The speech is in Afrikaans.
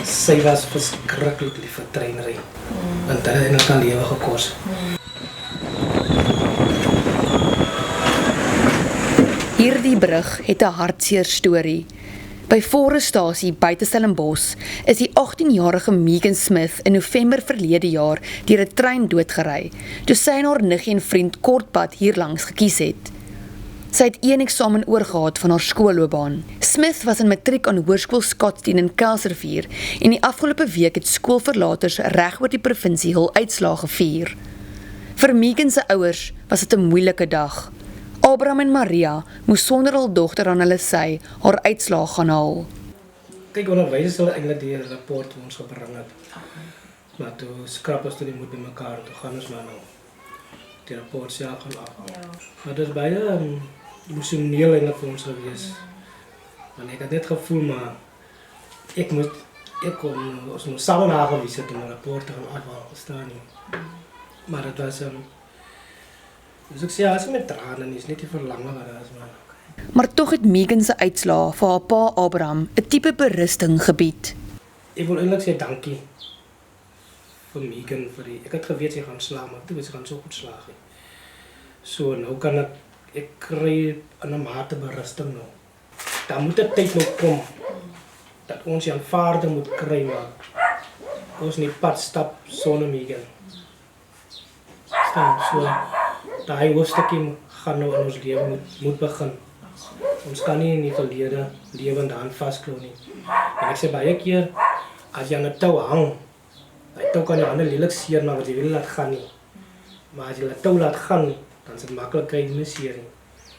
Sy was verskriklik lief vir treinry. Want dit het haar lewe gekos. Hierdie brug het 'n hartseer storie. By Forestasie buite Stellenbosch is die 18-jarige Megan Smith in November verlede jaar deur 'n trein doodgery, toe sy en haar niggie en vriend kortpad hierlangs gekies het. Sy het een eksamen oorgehad van haar skoolloopbaan. Smith was in matriek aan Hoërskool Scottsdene in Kuilsrivier en die afgelope week het skoolverlaters reg oor die provinsie hul uitslae gevier. Vir Megan se ouers was dit 'n moeilike dag. Abraham en Maria moes sonder hul dogter aan hulle sy haar uitslae gaan haal. Kyk, onderwysers hulle eintlik die rapport vir ons gebring het. Maar toe skrap ons toe die moed bymekaar, toe gaan ons maar nou die rapport self gaan afhaal. Maar dit is baie emosioneel eintlik vir ons gewees. Want ek het net gevoel, maar ons moet samen nagewys het om een rapport te gaan afhaal, verstaan nie. Maar het was dus ek sê, as jy met tranen is, net die verlange wat daar is, man. Maar tog het Megan se uitslae vir haar pa Abraham 'n tipe berusting gebied. Ek wil eintlik sê dankie vir Megan vir die. Ek het geweet sy gaan slaag, maar toe sy gaan so goed slaag. So nou kan ek kry 'n mate berusting nou. Daar moet 'n tyd nou kom dat ons die aanvaarding moet kry, maar ons nie pad stap sonder Megan. Staan so. Daai hoofstukkie gaan nou in ons lewe moet begin. Ons kan nie in die verlede lewend aan vasklou nie. En ek sê baie keer, as jy aan 'n tou hang, die tou kan jou hande lelik seer, maar wat jy wil laat gaan nie. Maar as jy die tou laat gaan, dan is dit maklik kry jy nie seer nie.